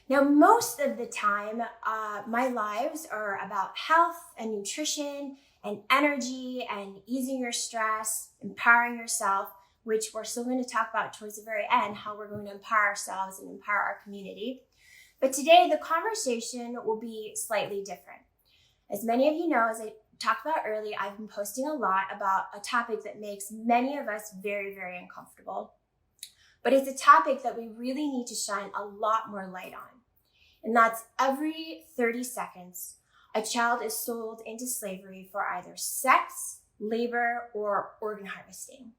Now, most of the time, my lives are about health and nutrition and energy and easing your stress, empowering yourself, which we're still going to talk about towards the very end, how we're going to empower ourselves and empower our community. But today, the conversation will be slightly different. As many of you know, as I talked about earlier, I've been posting a lot about a topic that makes many of us very, very uncomfortable. But it's a topic that we really need to shine a lot more light on. And that's every 30 seconds, a child is sold into slavery for either sex, labor, or organ harvesting.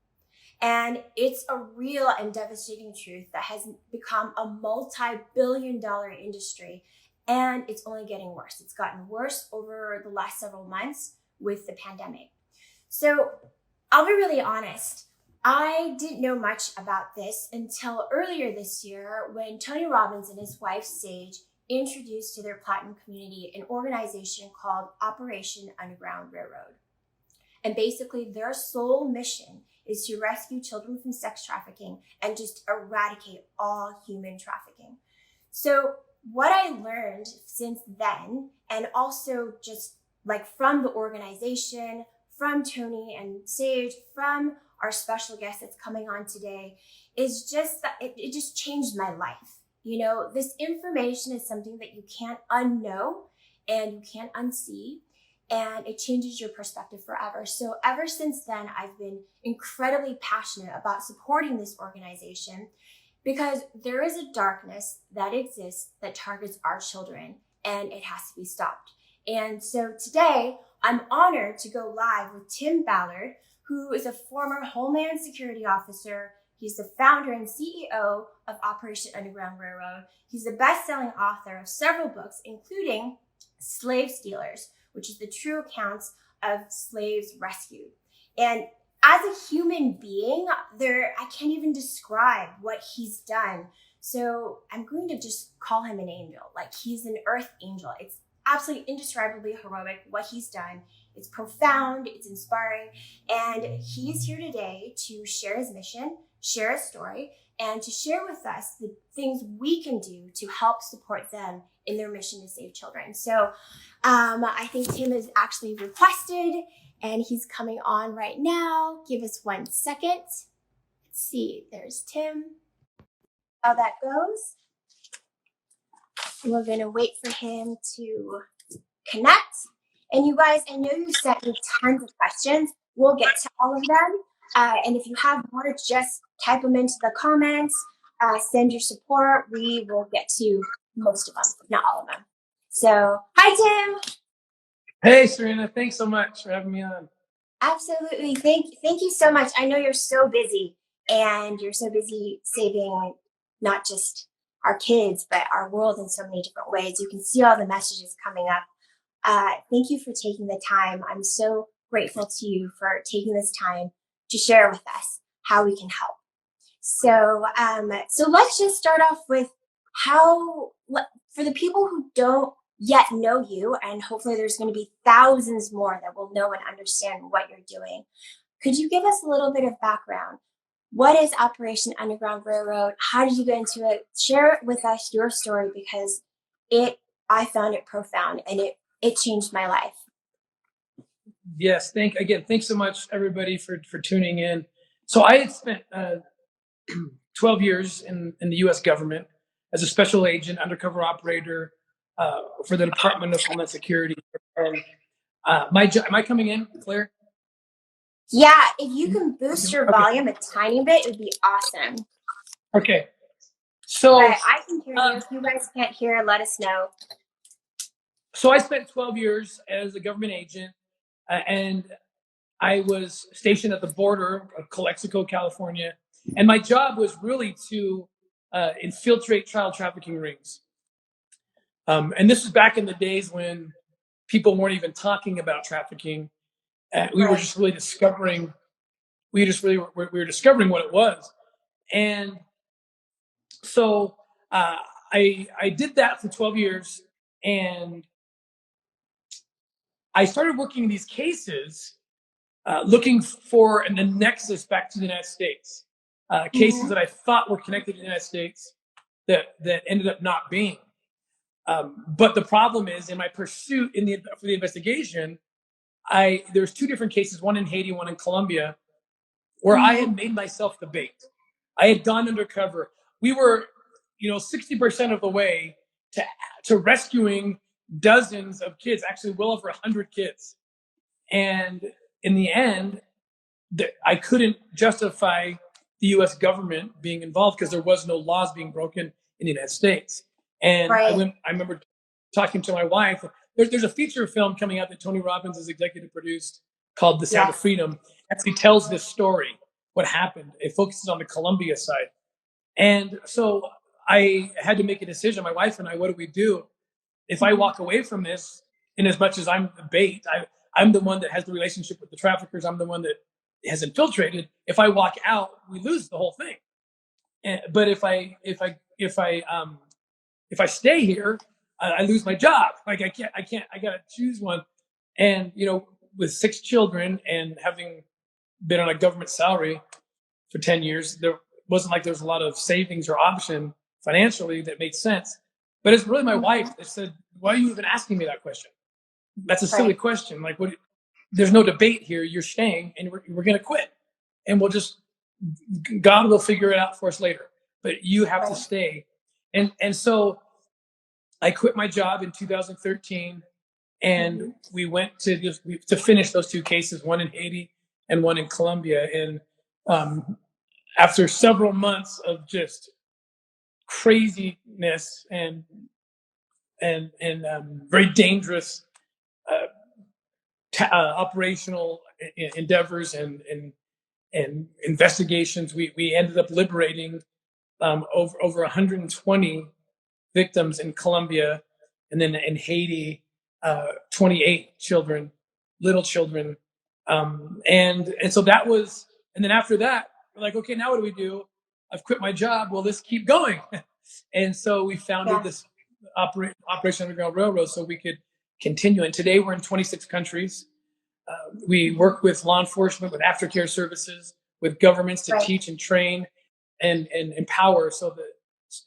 And it's a real and devastating truth that has become a multi-billion-dollar industry, and it's only getting worse. It's gotten worse over the last several months with the pandemic. So I'll be really honest. I didn't know much about this until earlier this year when Tony Robbins and his wife, Sage, introduced to their Platinum community an organization called Operation Underground Railroad. And basically their sole mission is to rescue children from sex trafficking and just eradicate all human trafficking. So what I learned since then, and also just like from the organization, from Tony and Sage, from our special guest that's coming on today, is just that it just changed my life. You know, this information is something that you can't unknow and you can't unsee, and it changes your perspective forever. So ever since then, I've been incredibly passionate about supporting this organization because there is a darkness that exists that targets our children, and it has to be stopped. And so today, I'm honored to go live with Tim Ballard, who is a former Homeland Security officer. He's the founder and CEO of Operation Underground Railroad. He's the best-selling author of several books, including Slave Stealers, which is the true accounts of slaves rescued. And as a human being, I can't even describe what he's done. So I'm going to just call him an angel. Like, he's an earth angel. It's absolutely indescribably heroic what he's done. It's profound, it's inspiring, and he's here today to share his mission, share his story, and to share with us the things we can do to help support them in their mission to save children. So I think Tim is actually requested, and he's coming on right now. Give us 1 second. Let's see, there's Tim. How that goes. We're gonna wait for him to connect. And you guys, I know you sent me tons of questions. We'll get to all of them. And if you have more, just type them into the comments, send your support. We will get to most of them, not all of them. So, hi, Tim. Hey, Serena. Thanks so much for having me on. Absolutely. Thank you so much. I know you're so busy, and you're so busy saving not just our kids, but our world in so many different ways. You can see all the messages coming up. Thank you for taking the time. I'm so grateful to you for taking this time to share with us how we can help. So let's just start off with how, for the people who don't yet know you, and hopefully there's going to be thousands more that will know and understand what you're doing. Could you give us a little bit of background? What is Operation Underground Railroad? How did you get into it? Share with us your story, because I found it profound, and it changed my life. Yes. Thanks so much, everybody, for tuning in. So I had spent 12 years in the U.S. government as a special agent, undercover operator for the Department of Homeland Security. And my job, am I coming in, Claire? Yeah, if you can boost your volume a tiny bit, it would be awesome. Okay. So but I can hear you. If you guys can't hear, let us know. So I spent 12 years as a government agent, and I was stationed at the border of Calexico, California. And my job was really to infiltrate child trafficking rings. And this was back in the days when people weren't even talking about trafficking. We were just really discovering. We were discovering what it was. And so I did that for 12 years, and I started working in these cases, looking for a nexus back to the United States. Cases that I thought were connected to the United States that ended up not being. But the problem is, in my pursuit for the investigation, there's two different cases, one in Haiti, one in Colombia, where I had made myself the bait. I had gone undercover. We were, 60% of the way to rescuing dozens of kids, actually well over 100 kids. And in the end, I couldn't justify the U.S. government being involved because there was no laws being broken in the United States. And Right. I remember talking to my wife. There's a feature film coming out that Tony Robbins has executive produced called The Sound of Yes. Freedom. Actually tells this story, what happened. It focuses on the Colombia side. And so I had to make a decision, my wife and I, what do we do? If I walk away from this, in as much as I'm the bait, I'm the one that has the relationship with the traffickers, I'm the one that has infiltrated. If I walk out, we lose the whole thing. But if I stay here, I lose my job. Like I gotta choose one. And with 6 children and having been on a government salary for 10 years, there wasn't like there was a lot of savings or option financially that made sense. But it's really my wife that said, "Why are you even asking me that question? That's a silly Right. question. Like, what? There's no debate here. You're staying, and we're going to quit, and God will figure it out for us later. But you have to Right. stay." And so I quit my job in 2013, and we went to finish those 2 cases, one in Haiti and one in Colombia. And after several months of just craziness and very dangerous operational endeavors and investigations, we ended up liberating over 120 victims in Colombia, and then in Haiti, 28 children, little children, and so that was. And then after that, we're like, okay, now what do we do? I've quit my job. Well, let's keep going. And so we founded Yeah. this Operation Underground Railroad so we could continue. And today we're in 26 countries. We work with law enforcement, with aftercare services, with governments to Right. teach and train and empower. So that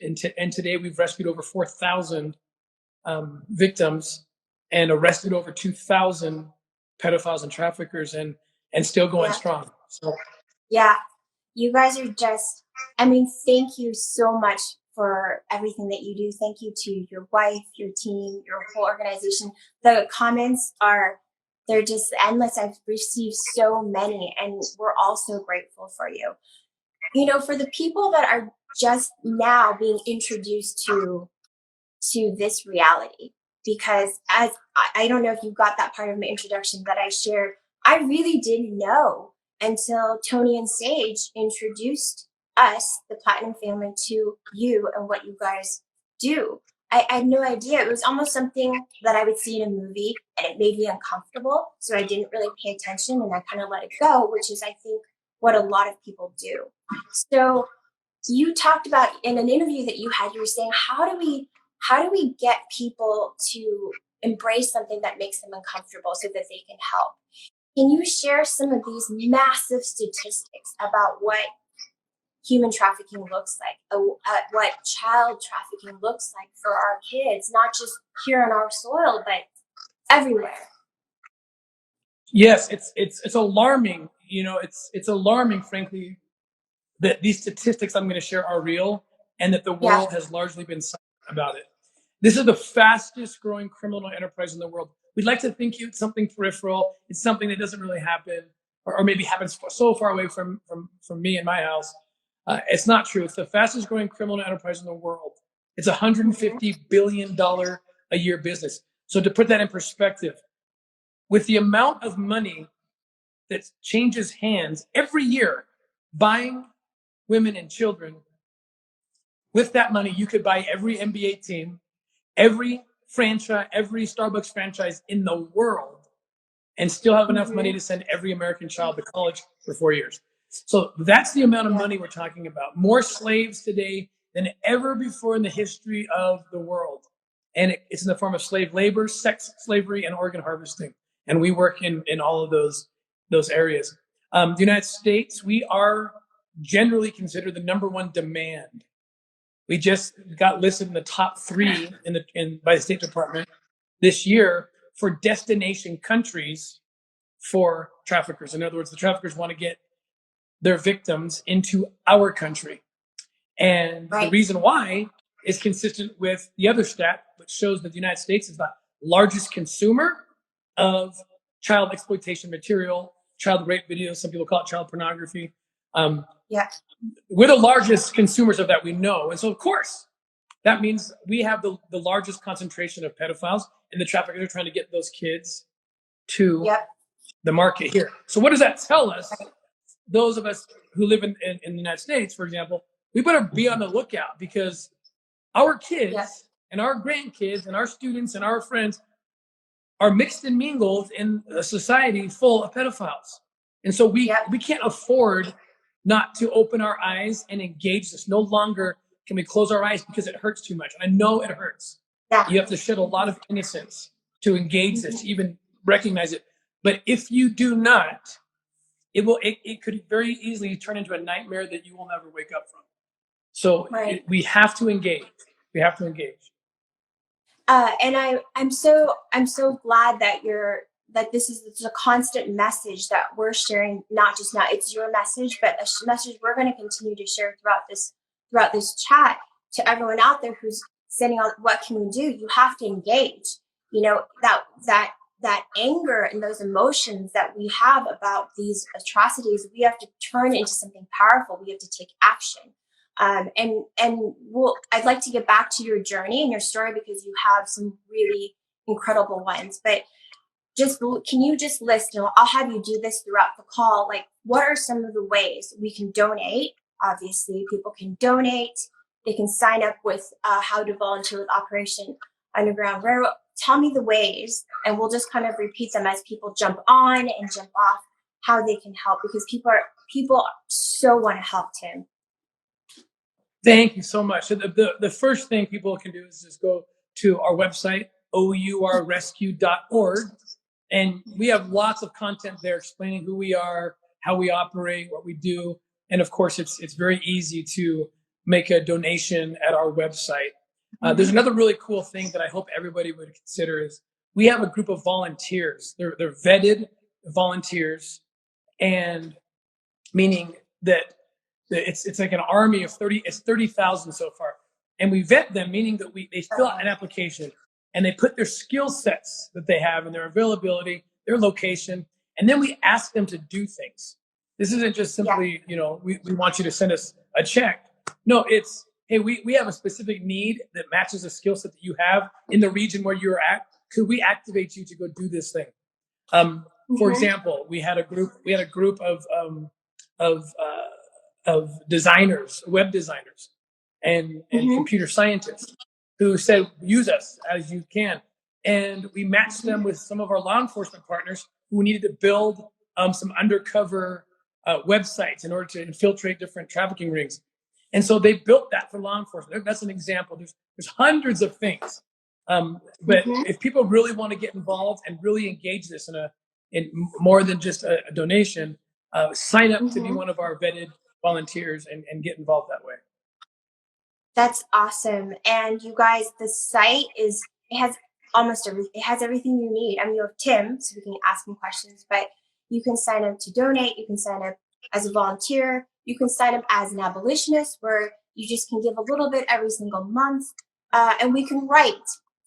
and today we've rescued over 4,000 victims and arrested over 2,000 pedophiles and traffickers, and still going Yeah. strong. So Yeah. You guys are just, I mean, thank you so much for everything that you do. Thank you to your wife, your team, your whole organization. The comments they're just endless. I've received so many, and we're all so grateful for you. For the people that are just now being introduced to this reality, because as I don't know if you got that part of my introduction that I shared, I really didn't know until Tony and Sage introduced us, the Platinum family, to you and what you guys do. I had no idea. It was almost something that I would see in a movie, and it made me uncomfortable. So I didn't really pay attention, and I kind of let it go, which is, I think, what a lot of people do. So you talked about in an interview that you had, you were saying, how do we get people to embrace something that makes them uncomfortable so that they can help? Can you share some of these massive statistics about what human trafficking looks like, what child trafficking looks like for our kids, not just here on our soil, but everywhere? yes, it's alarming. It's alarming, frankly, that these statistics I'm going to share are real, and that the Yeah. world has largely been silent about it. This is the fastest growing criminal enterprise in the world. We'd like to think it's something peripheral. It's something that doesn't really happen, or maybe happens so far away from me and my house. It's not true. It's the fastest growing criminal enterprise in the world. It's $150 billion a year business. So to put that in perspective, with the amount of money that changes hands every year, buying women and children, with that money, you could buy every NBA team, every franchise, every Starbucks franchise in the world, and still have enough money to send every American child to college for 4 years. So that's the amount of Yeah. money we're talking about. More slaves today than ever before in the history of the world. And it's in the form of slave labor, sex slavery, and organ harvesting. And we work in all of those areas. The United States, we are generally considered the number one demand. We just got listed in the top 3 by the State Department this year for destination countries for traffickers. In other words, the traffickers want to get their victims into our country. And the reason why is consistent with the other stat, which shows that the United States is the largest consumer of child exploitation material, child rape videos. Some people call it child pornography. We're the largest consumers of that, we know. And so, of course, that means we have the largest concentration of pedophiles, and the traffickers are trying to get those kids to the market here. So what does that tell us? Those of us who live in the United States, for example, we better be on the lookout, because our kids and our grandkids and our students and our friends are mixed and mingled in a society full of pedophiles. And so we can't afford not to open our eyes and engage this. No longer can we close our eyes because it hurts too much. I know it hurts. You have to shed a lot of innocence to engage this, to even recognize it. But if you do not, it could very easily turn into a nightmare that you will never wake up from. So we have to engage. We have to engage. And I'm so glad that this is a constant message that we're sharing. Not just now, it's your message, but a message we're going to continue to share throughout this chat to everyone out there who's sending out, what can we do? You have to engage. You know, that anger and those emotions that we have about these atrocities, we have to turn into something powerful. We have to take action. I'd like to get back to your journey and your story, because you have some really incredible ones. But can you just list, I'll have you do this throughout the call, like, what are some of the ways we can donate? Obviously, people can donate. They can sign up with how to volunteer with Operation Underground Railroad. Tell me the ways, and we'll just kind of repeat them as people jump on and jump off, how they can help, because people so want to help, Tim. Thank you so much. So the first thing people can do is just go to our website, ourrescue.org. And we have lots of content there explaining who we are, how we operate, what we do. And of course, it's very easy to make a donation at our website. There's another really cool thing that I hope everybody would consider is we have a group of volunteers. They're vetted volunteers, and meaning that it's like an army of 30. It's 30,000 so far, and we vet them, meaning that they fill out an application and they put their skill sets that they have and their availability, their location, and then we ask them to do things. This isn't just simply, we want you to send us a check. No, it's, hey, we have a specific need that matches the skill set that you have in the region where you're at. Could we activate you to go do this thing? For example, we had a group of designers, web designers, and computer scientists who said, use us as you can. And we matched them with some of our law enforcement partners who needed to build some undercover websites in order to infiltrate different trafficking rings. And so they built that for law enforcement. That's an example. There's hundreds of things. But if people really want to get involved and really engage this in more than just a donation, sign up to be one of our vetted volunteers and get involved that way. That's awesome. And you guys, the site has almost everything. It has everything you need. I mean, you have Tim, so we can ask him questions, but you can sign up to donate. You can sign up as a volunteer. You can sign up as an abolitionist, where you just can give a little bit every single month. And we can write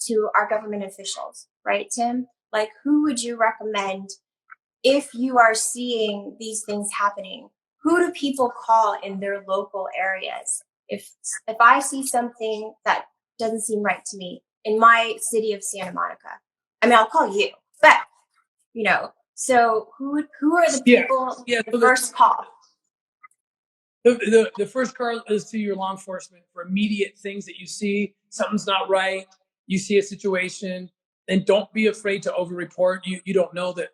to our government officials, right, Tim? Like, who would you recommend if you are seeing these things happening? Who do people call in their local areas? If I see something that doesn't seem right to me in my city of Santa Monica, I mean, I'll call you, but so who are the people? The first call. The first call is to your law enforcement for immediate things that you see. Something's not right. You see a situation, and don't be afraid to over-report. You don't know that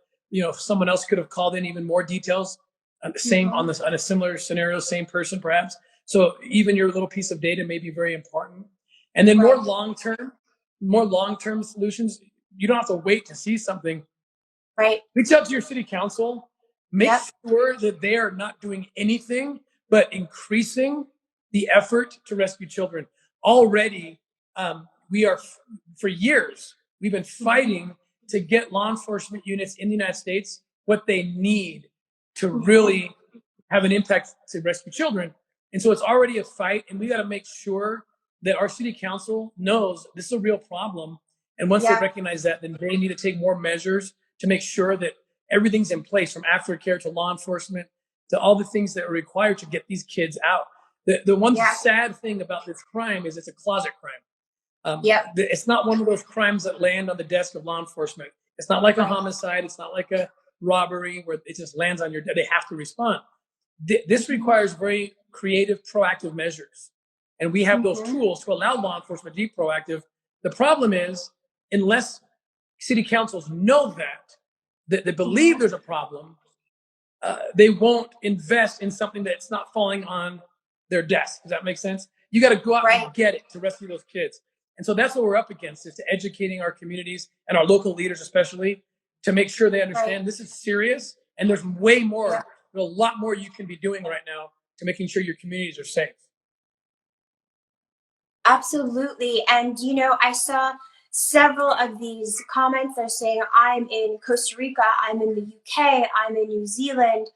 someone else could have called in even more details. Same on a similar scenario, same person perhaps. So even your little piece of data may be very important. And then more long-term solutions. You don't have to wait to see something. Right. Reach out to your city council. Make sure that they are not doing anything but increasing the effort to rescue children. already we are for years we've been fighting to get law enforcement units in the United States what they need to really have an impact to rescue children. And so it's already a fight, and we got to make sure that our city council knows this is a real problem. And once they recognize that, then they need to take more measures to make sure that everything's in place, from aftercare to law enforcement to all the things that are required to get these kids out. The one sad thing about this crime is it's a closet crime. It's not one of those crimes that land on the desk of law enforcement. It's not like a homicide. It's not like a robbery where it just lands on your desk. They have to respond. This requires very creative, proactive measures. And we have those tools to allow law enforcement to be proactive. The problem is, unless city councils know that they believe there's a problem, they won't invest in something that's not falling on their desk. Does that make sense? You got to go out and get it to rescue those kids. And so that's what we're up against, is to educating our communities and our local leaders especially to make sure they understand this is serious, and there's way more, there's a lot more you can be doing right now to making sure your communities are safe. Absolutely. And, you know, I saw several of these comments. They're saying, I'm in Costa Rica, I'm in the UK, I'm in New Zealand,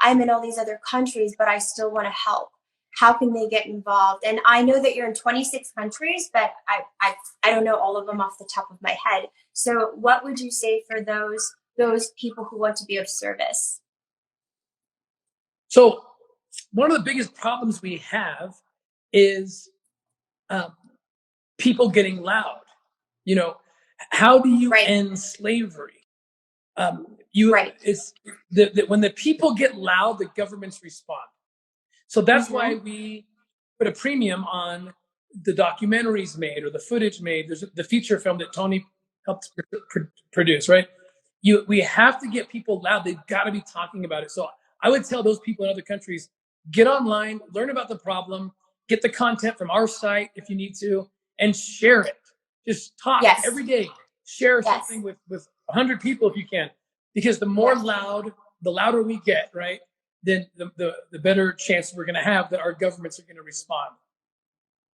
I'm in all these other countries, but I still want to help. How can they get involved? And I know that you're in 26 countries, but I don't know all of them off the top of my head. So what would you say for those people who want to be of service? So one of the biggest problems we have is people getting loud. You know, how do you end slavery? It's when the people get loud, the governments respond. So that's why we put a premium on the documentaries made or the footage made. There's the feature film that Tony helped produce, right? We have to get people loud. They've got to be talking about it. So I would tell those people in other countries, get online, learn about the problem, get the content from our site if you need to, and share it. Just talk every day. Share something with 100 people if you can, because the more loud, the louder we get, right? Then the better chance we're going to have that our governments are going to respond.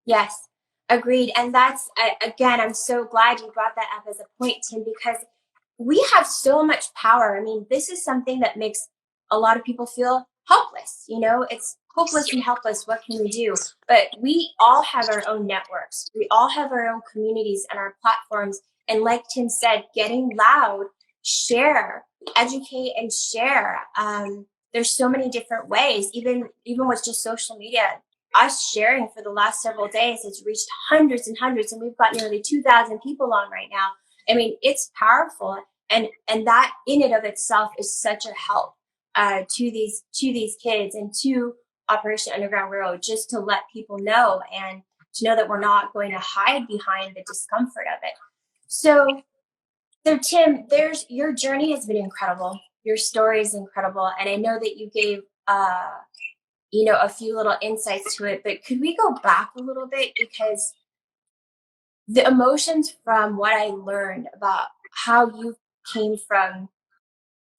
Yes, agreed. And that's, again, I'm so glad you brought that up as a point, Tim, because we have so much power. I mean, this is something that makes a lot of people feel helpless. You know, it's hopeless and helpless. What can we do? But we all have our own networks. We all have our own communities and our platforms. And like Tim said, getting loud, share, educate and share. There's so many different ways, even with just social media. Us sharing for the last several days, it's reached hundreds and hundreds, and we've got nearly 2,000 people on right now. I mean, it's powerful, and that in and of itself is such a help to these kids and to Operation Underground Railroad, just to let people know and to know that we're not going to hide behind the discomfort of it. So Tim, your journey has been incredible. Your story is incredible, and I know that you gave a few little insights to it. But could we go back a little bit, because the emotions from what I learned about how you came from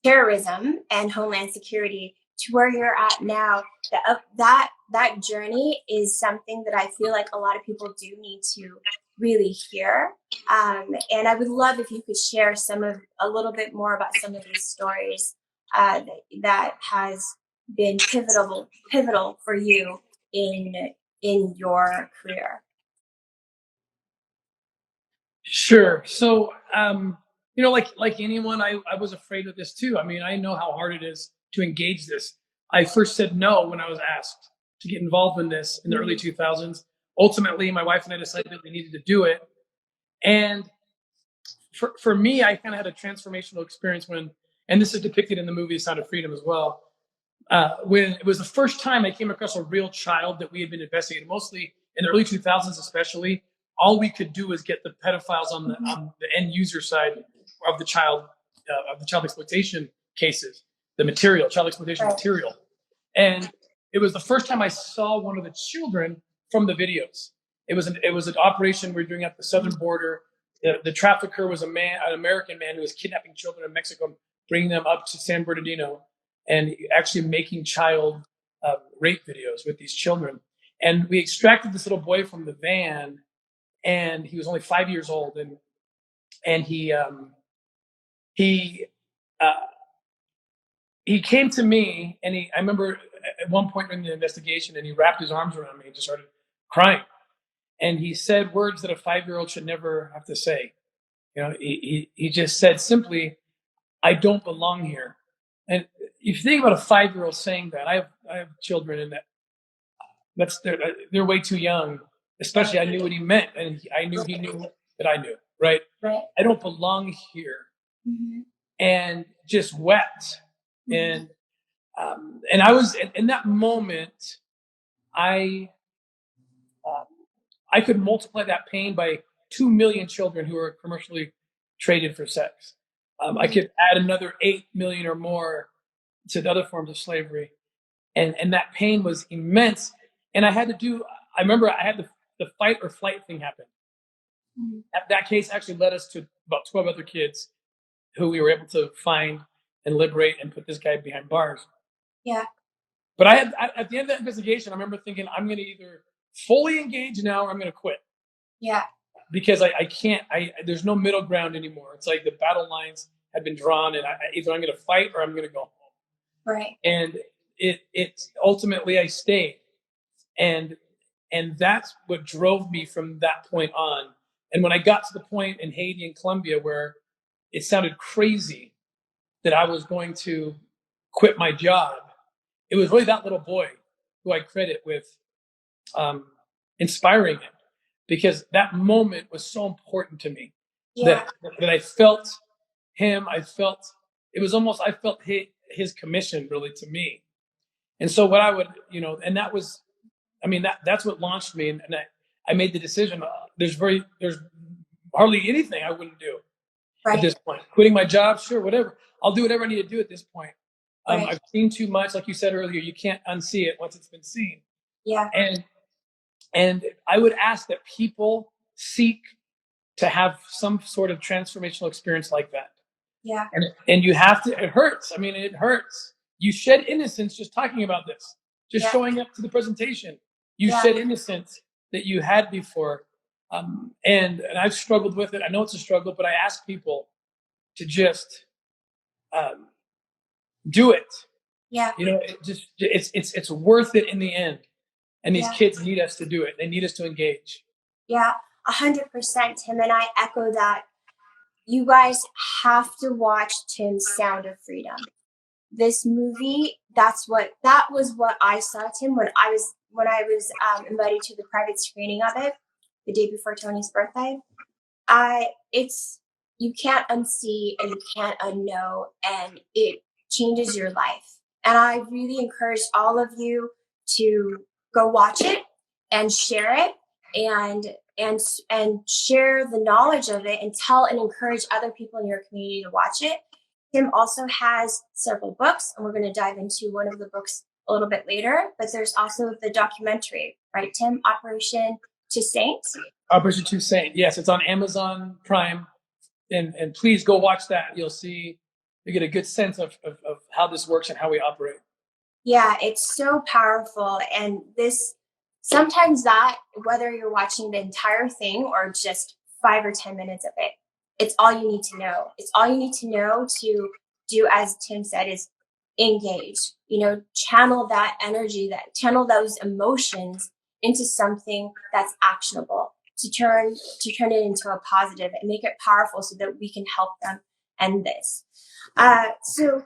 terrorism and homeland security to where you're at now, that journey is something that I feel like a lot of people do need to really hear. And I would love if you could share a little bit more about some of these stories that has been pivotal for you in your career. Sure. So, like anyone, I was afraid of this too. I mean, I know how hard it is to engage this. I first said no when I was asked to get involved in this in the early 2000s. Ultimately, my wife and I decided that we needed to do it. And for me, I kind of had a transformational experience and this is depicted in the movie Sound of Freedom as well, when it was the first time I came across a real child that we had been investigating, mostly in the early 2000s especially. All we could do was get the pedophiles on the end user side of the child exploitation cases, child exploitation material. And it was the first time I saw one of the children from the videos. It was an operation we were doing at the southern border. The trafficker was an American man who was kidnapping children in Mexico, bringing them up to San Bernardino, and actually making child rape videos with these children. And we extracted this little boy from the van, and he was only 5 years old, and he uh, he came to me, and I remember at one point during the investigation, and he wrapped his arms around me and just started crying. And he said words that a 5-year-old should never have to say. He just said simply, "I don't belong here." And if you think about a 5-year-old saying that, I have children, and they're way too young. Especially, I knew what he meant, and I knew he knew that I knew. Right? Right. I don't belong here, Mm-hmm. and just wept. Mm-hmm. And I was in that moment. I I could multiply that pain by 2 million children who are commercially traded for sex. I could add another 8 million or more to the other forms of slavery. And that pain was immense. And I remember I had the fight or flight thing happen. Mm-hmm. That case actually led us to about 12 other kids who we were able to find and liberate and put this guy behind bars. Yeah. But at the end of that investigation, I remember thinking, I'm going to either fully engage now or I'm going to quit. Yeah. Because I can't, there's no middle ground anymore. It's like the battle lines have been drawn, and either I'm going to fight or I'm going to go home. Right. And it ultimately I stayed. And that's what drove me from that point on. And when I got to the point in Haiti and Colombia where it sounded crazy that I was going to quit my job, it was really that little boy who I credit with inspiring it, because that moment was so important to me. Yeah. that I felt him. I felt I felt his commission really to me. And so what I would, and that was, that's what launched me. And I made the decision. There's hardly anything I wouldn't do at this point. Quitting my job, sure, whatever. I'll do whatever I need to do at this point. I've seen too much, like you said earlier. You can't unsee it once it's been seen. Yeah. And I would ask that people seek to have some sort of transformational experience like that. Yeah. And you have to. It hurts. It hurts. You shed innocence just talking about this, just showing up to the presentation. You shed innocence that you had before. And I've struggled with it. I know it's a struggle, but I ask people to just do it. Yeah. It's worth it in the end. And these kids need us to do it. They need us to engage. Yeah, 100%, Tim. And I echo that. You guys have to watch Tim's Sound of Freedom. This movie, that was what I saw, Tim, when I was invited to the private screening of it the day before Tony's birthday. You can't unsee and you can't unknow, and it changes your life. And I really encourage all of you to go watch it and share it and share the knowledge of it, and tell and encourage other people in your community to watch it. Tim also has several books, and we're going to dive into one of the books a little bit later, but there's also the documentary, right, Tim? Operation to Saint. Operation to Saint. Yes, it's on Amazon Prime. And please go watch that. You get a good sense of how this works and how we operate. Yeah, it's so powerful. And sometimes whether you're watching the entire thing or just 5 or 10 minutes of it, it's all you need to know. It's all you need to know to do, as Tim said, is engage, channel that energy, channel those emotions into something that's actionable, to turn it into a positive and make it powerful so that we can help them end this. So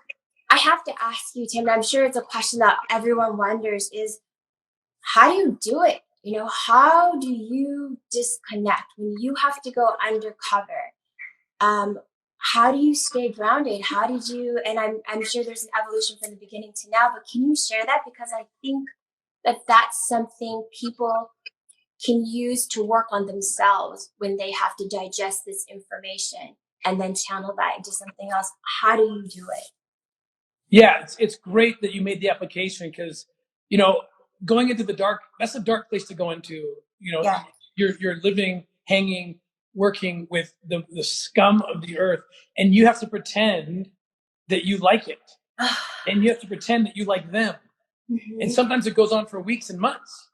I have to ask you, Tim, and I'm sure it's a question that everyone wonders, is how do you do it? How do you disconnect when you have to go undercover? How do you stay grounded? How did you, and I'm sure there's an evolution from the beginning to now, but can you share that? Because I think that's something people can use to work on themselves when they have to digest this information and then channel that into something else. How do you do it? Yeah, it's great that you made the application, because, going into the dark, that's a dark place to go into. You're living, hanging, working with the scum of the earth, and you have to pretend that you like it. And you have to pretend that you like them. Mm-hmm. And sometimes it goes on for weeks and months.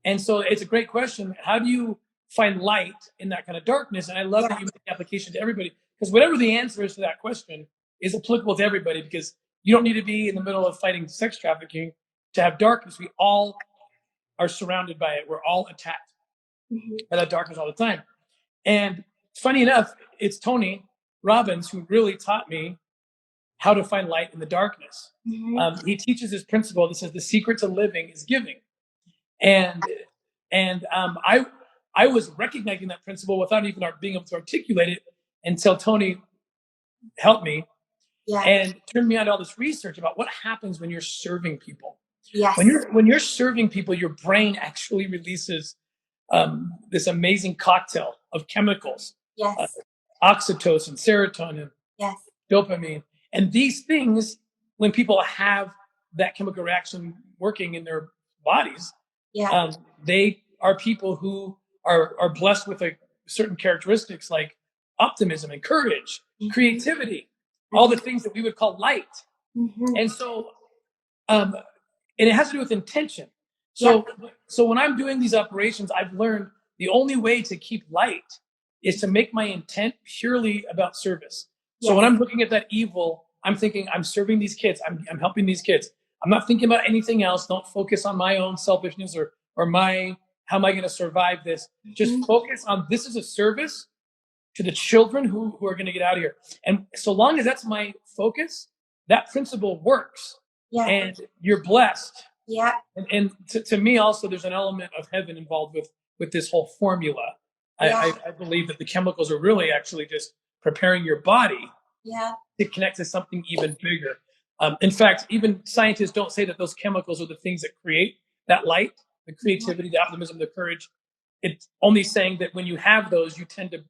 And so it's a great question. How do you find light in that kind of darkness? And I love that you make the application to everybody, because whatever the answer is to that question is applicable to everybody, because you don't need to be in the middle of fighting sex trafficking to have darkness. We all are surrounded by it. We're all attacked by that darkness all the time. And funny enough, it's Tony Robbins who really taught me how to find light in the darkness. He teaches this principle that says the secret to living is giving. And I was recognizing that principle without even being able to articulate it until Tony helped me and turned me on to all this research about what happens when you're serving people. Yes. When you're serving people, your brain actually releases this amazing cocktail of chemicals. Yes. Oxytocin, serotonin, dopamine. And these things, when people have that chemical reaction working in their bodies, they are people who are blessed with certain characteristics like optimism and courage, creativity, all the things that we would call light. And so, and it has to do with intention. So when I'm doing these operations, I've learned the only way to keep light is to make my intent purely about service. So when I'm looking at that evil, I'm thinking, I'm serving these kids. I'm helping these kids. I'm not thinking about anything else. Don't focus on my own selfishness or how am I going to survive this? Just focus on this is a service to the children who are going to get out of here. And so long as that's my focus, that principle works. And you're blessed. And to me also, there's an element of heaven involved with this whole formula. I believe that the chemicals are really actually just preparing your body to connect to something even bigger. In fact, even scientists don't say that those chemicals are the things that create that light, the creativity, the optimism, the courage. It's only saying that when you have those, you tend to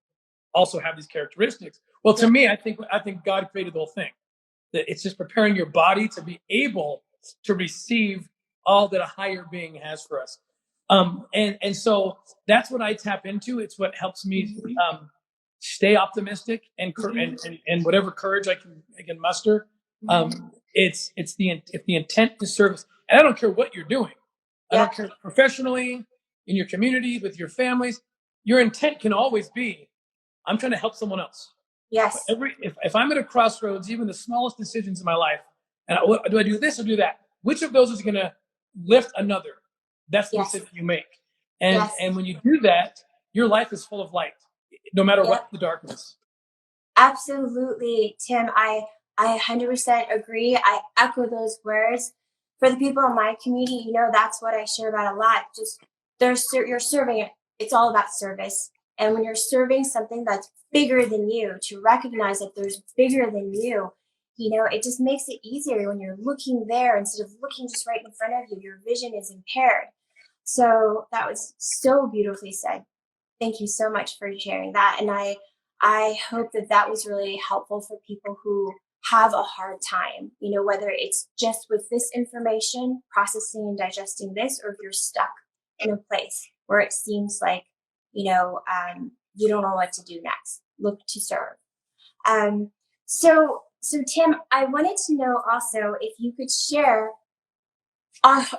also have these characteristics. Well, to me, I think God created the whole thing. That it's just preparing your body to be able to receive all that a higher being has for us. And so that's what I tap into. It's what helps me stay optimistic and whatever courage I can muster. It's the intent to service, and I don't care what you're doing. I don't care professionally, in your community, with your families. Your intent can always be, I'm trying to help someone else. Yes. If I'm at a crossroads, even the smallest decisions in my life, and do I do this or do that? Which of those is going to lift another? That's the decision you make. And when you do that, your life is full of light, no matter what the darkness. Absolutely, Tim. I 100% agree. I echo those words. For the people in my community, that's what I share about a lot. Just you're serving it. It's all about service. And when you're serving something that's bigger than you, to recognize that there's bigger than you, it just makes it easier when you're looking there instead of looking just right in front of you. Your vision is impaired. So that was so beautifully said. Thank you so much for sharing that. And I hope that was really helpful for people who have a hard time, whether it's just with this information, processing and digesting this, or if you're stuck in a place where it seems like, you don't know what to do next. Look to serve. So Tim, I wanted to know also if you could share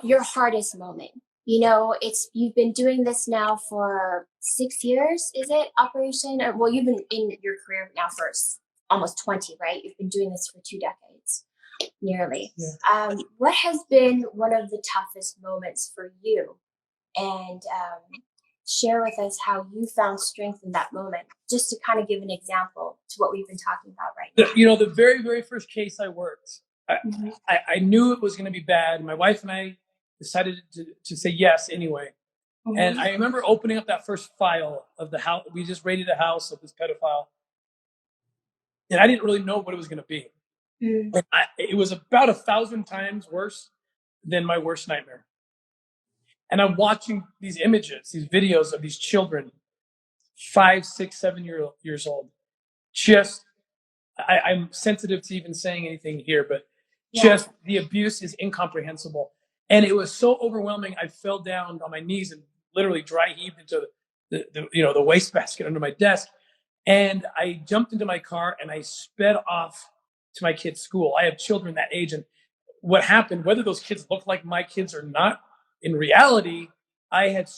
your hardest moment. You've been doing this now for 6 years, is it, Operation? Well, you've been in your career now for almost 20, right? You've been doing this for 2 decades, nearly. Yeah. What has been one of the toughest moments for you? And share with us how you found strength in that moment, just to kind of give an example to what we've been talking about right now. The very, very first case I worked, I knew it was going to be bad. My wife and I decided to say yes anyway. And I remember opening up that first file of the house. We just raided a house of this pedophile. And I didn't really know what it was going to be. It was about 1,000 times worse than my worst nightmare. And I'm watching these images, these videos of these children, 5, 6, 7 years old. I'm sensitive to even saying anything here, but just the abuse is incomprehensible. And it was so overwhelming. I fell down on my knees and literally dry heaved into the wastebasket under my desk. And I jumped into my car and I sped off to my kids' school. I have children that age. And what happened, whether those kids look like my kids or not, in reality, I had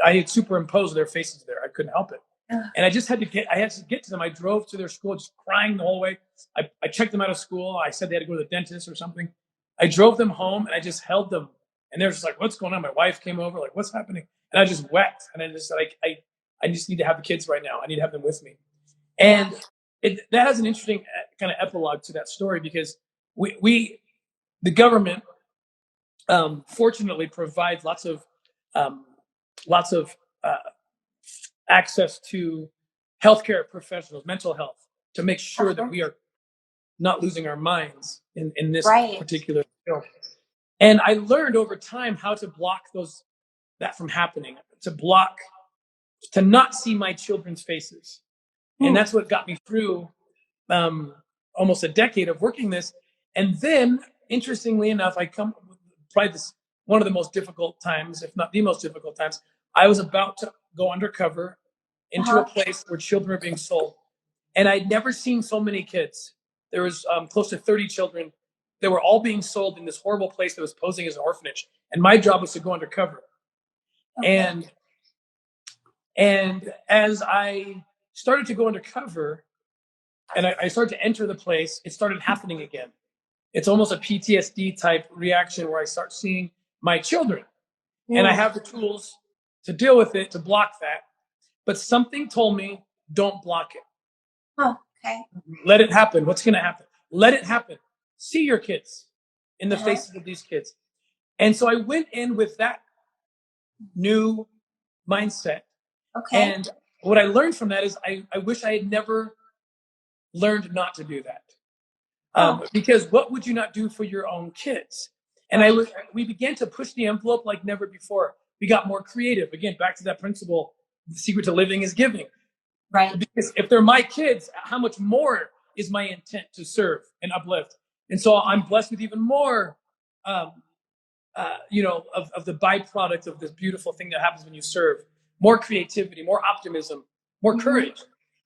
I had superimposed their faces there. I couldn't help it. And I had to get to them. I drove to their school just crying the whole way. I checked them out of school. I said they had to go to the dentist or something. I drove them home and I just held them. And they're just like, what's going on? My wife came over, like, what's happening? And I just wept. And I just like, I just need to have the kids right now. I need to have them with me. And that has an interesting kind of epilogue to that story, because the government, fortunately provides lots of uh, access to healthcare professionals, mental health, to make sure that we are not losing our minds in this particular field. And I learned over time how to block that from happening, to not see my children's faces. And that's what got me through almost a decade of working this. And then, interestingly enough, probably one of the most difficult times, if not the most difficult times. I was about to go undercover into a place where children are being sold. And I'd never seen so many kids. There was close to 30 children that were all being sold in this horrible place that was posing as an orphanage. And my job was to go undercover. And as I started to go undercover and I started to enter the place, it started happening again. It's almost a PTSD type reaction where I start seeing my children. And I have the tools to deal with it, to block that. But something told me, don't block it. Oh, okay. Let it happen. What's going to happen? Let it happen. See your kids in the faces of these kids. And so I went in with that new mindset. Okay. And what I learned from that is I wish I had never learned not to do that. Because what would you not do for your own kids? And we began to push the envelope like never before. We got more creative. Again, back to that principle, the secret to living is giving. Right. Because if they're my kids, how much more is my intent to serve and uplift? And so I'm blessed with even more, of the byproduct of this beautiful thing that happens when you serve. More creativity, more optimism, more courage.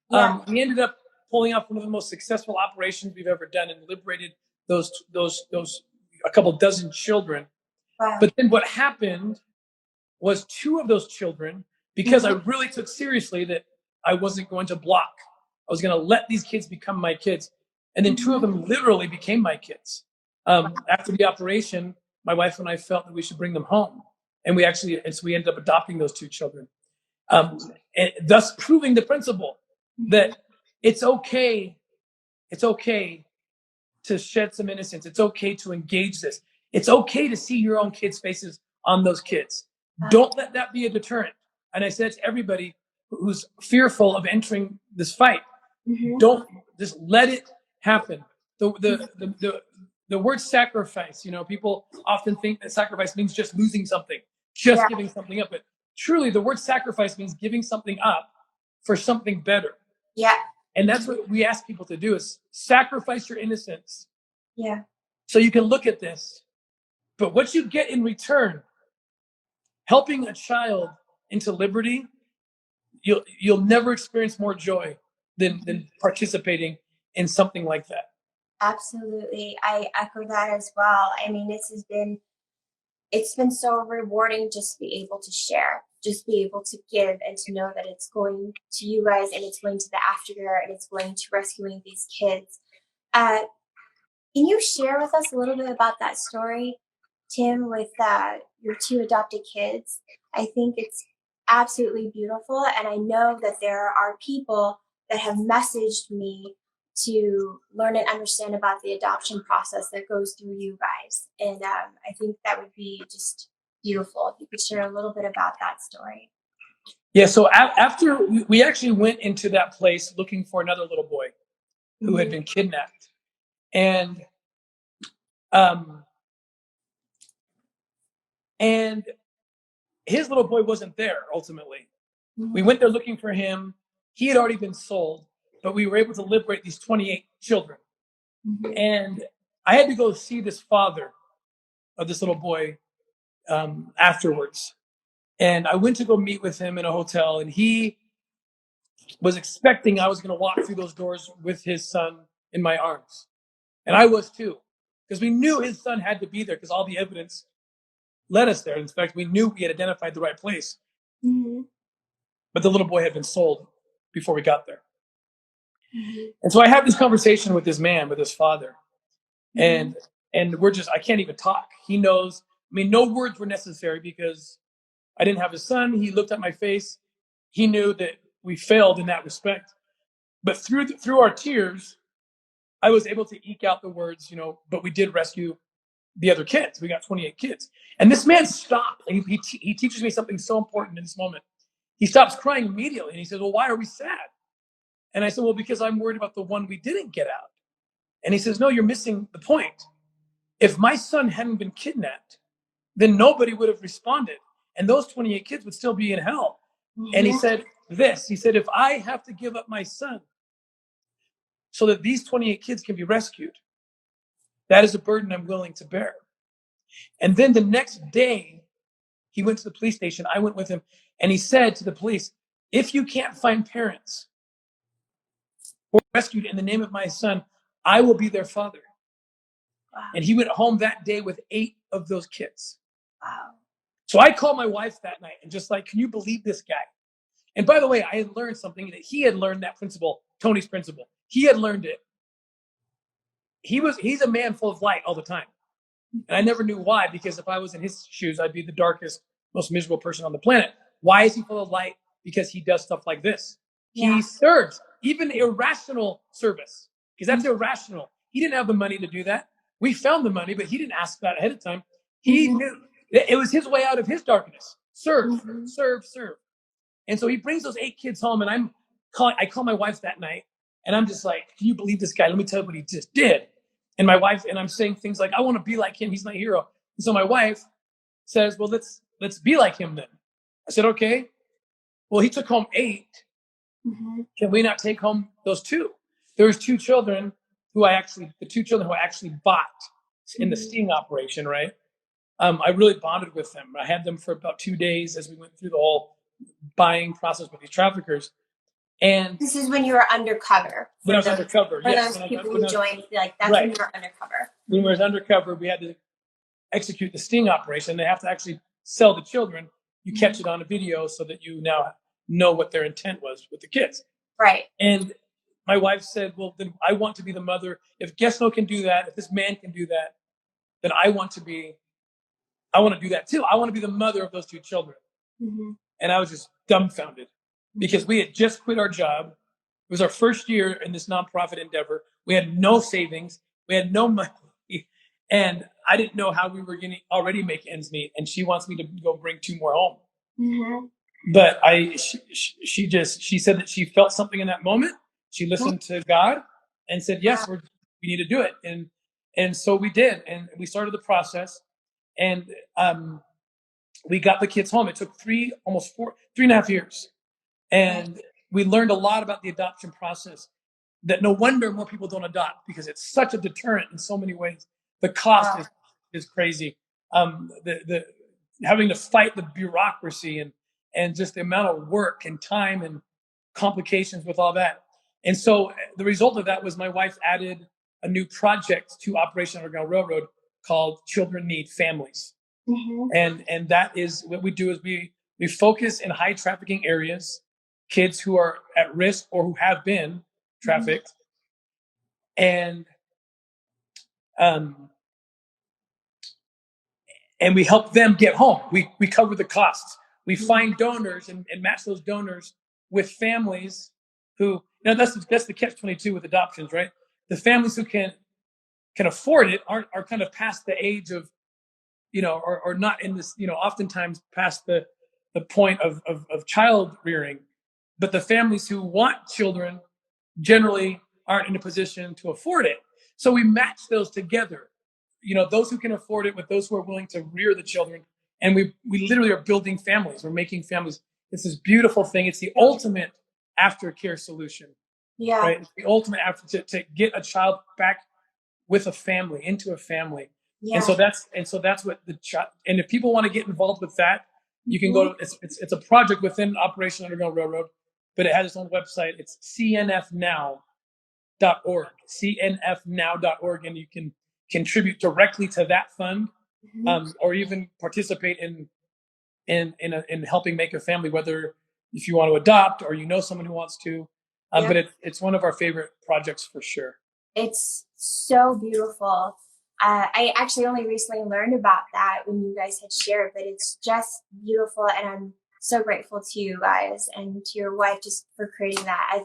We ended up pulling off one of the most successful operations we've ever done and liberated those a couple dozen children. Wow. But then what happened was two of those children, because I really took seriously that I wasn't going to block. I was going to let these kids become my kids. And then two of them literally became my kids. After the operation, my wife and I felt that we should bring them home. And so we ended up adopting those two children. And thus proving the principle that it's okay to shed some innocence. It's okay to engage this. It's okay to see your own kids' faces on those kids. Don't let that be a deterrent. And I said to everybody who's fearful of entering this fight, don't just let it happen. The word sacrifice, people often think that sacrifice means just losing something, giving something up. But truly, the word sacrifice means giving something up for something better. Yeah. And that's what we ask people to do, is sacrifice your innocence. Yeah. So you can look at this. But what you get in return, helping a child into liberty, you'll never experience more joy than participating in something like that. Absolutely. I echo that as well. I mean, it's been so rewarding just to be able to share, just be able to give, and to know that it's going to you guys, and it's going to the Aftercare, and it's going to rescuing these kids. Can you share with us a little bit about that story, Tim, with your two adopted kids? I think it's absolutely beautiful, and I know that there are people that have messaged me to learn and understand about the adoption process that goes through you guys. And I think that would be just beautiful if you could share a little bit about that story. Yeah, so after we actually went into that place looking for another little boy who had been kidnapped. And his little boy wasn't there ultimately. We went there looking for him. He had already been sold, but we were able to liberate these 28 children. And I had to go see this father of this little boy afterwards. And I went to go meet with him in a hotel, and he was expecting I was going to walk through those doors with his son in my arms. And I was too, because we knew his son had to be there because all the evidence led us there. In fact, we knew we had identified the right place, Mm-hmm. but the little boy had been sold before we got there. Mm-hmm. And so I had this conversation with this man, with his father, Mm-hmm. and I can't even talk. He knows. I mean, no words were necessary because I didn't have a son. He looked at my face. He knew that we failed in that respect. But through our tears, I was able to eke out the words, but we did rescue the other kids. We got 28 kids. And this man stopped. And he teaches me something so important in this moment. He stops crying immediately and he says, well, why are we sad? And I said, well, because I'm worried about the one we didn't get out. And he says, no, you're missing the point. If my son hadn't been kidnapped, then nobody would have responded. And those 28 kids would still be in hell. Mm-hmm. And he said, if I have to give up my son so that these 28 kids can be rescued, that is a burden I'm willing to bear. And then the next day, he went to the police station. I went with him. And he said to the police, if you can't find parents who were rescued in the name of my son, I will be their father. Wow. And he went home that day with 8 of those kids. Wow. So I called my wife that night and just like, can you believe this guy? And by the way, I had learned something that he had learned, that principle, Tony's principle. He had learned it. He's a man full of light all the time. And I never knew why, because if I was in his shoes, I'd be the darkest, most miserable person on the planet. Why is he full of light? Because he does stuff like this. Yeah. He serves, even irrational service, because that's irrational. He didn't have the money to do that. We found the money, but he didn't ask that ahead of time. He knew it was his way out of his darkness. Serve, serve, serve. And so he brings those 8 kids home, and I call my wife that night, and I'm just like, can you believe this guy? Let me tell you what he just did. And my wife, and I'm saying things like, I want to be like him. He's my hero. And so my wife says, well, let's be like him then. I said, okay. Well, he took home 8. Mm-hmm. Can we not take home those 2? There's 2 children the 2 children who I actually bought in the sting operation, right? I really bonded with them. I had them for about 2 days as we went through the whole buying process with these traffickers. And this is when you were undercover. When I was undercover, for yes. those people who joined, like that's right. when you were undercover. When we were undercover, we had to execute the sting operation. They have to actually sell the children. You catch it on a video so that you now know what their intent was with the kids. Right. And my wife said, well, then I want to be the mother. If Gesno can do that, if this man can do that, then I want to do that too. I want to be the mother of those 2 children. Mm-hmm. And I was just dumbfounded because we had just quit our job. It was our first year in this nonprofit endeavor. We had no savings. We had no money. And I didn't know how we were going to already make ends meet. And she wants me to go bring 2 more home. Mm-hmm. But she said that she felt something in that moment. She listened to God and said, yes, we need to do it. And so we did. And we started the process. And we got the kids home. It took 3.5 years. And we learned a lot about the adoption process, that no wonder more people don't adopt, because it's such a deterrent in so many ways. The cost is crazy. The having to fight the bureaucracy and just the amount of work and time and complications with all that. And so the result of that was my wife added a new project to Operation Underground Railroad called Children Need Families. Mm-hmm. And that is what we do, is we focus in high trafficking areas, kids who are at risk or who have been trafficked. Mm-hmm. And we help them get home. We cover the costs. We find donors and match those donors with families who, that's the catch-22 with adoptions, right? The families who can afford it are kind of past the age of, or not in this, oftentimes past the point of child rearing. But the families who want children generally aren't in a position to afford it. So we match those together, those who can afford it with those who are willing to rear the children. And we literally are building families. We're making families. It's this beautiful thing. It's the ultimate aftercare solution. Yeah. Right. It's the ultimate to get a child back with a family, into a family. Yeah. And so that's what the child, and if people want to get involved with that, you can go to, it's a project within Operation Underground Railroad, but it has its own website. It's cnfnow.org, cnfnow.org, and you can contribute directly to that fund. or even participate in helping make a family, whether if you want to adopt or you know someone who wants to. Yeah. But it's one of our favorite projects for sure. It's so beautiful. I actually only recently learned about that when you guys had shared, but it's just beautiful. And I'm so grateful to you guys and to your wife just for creating that,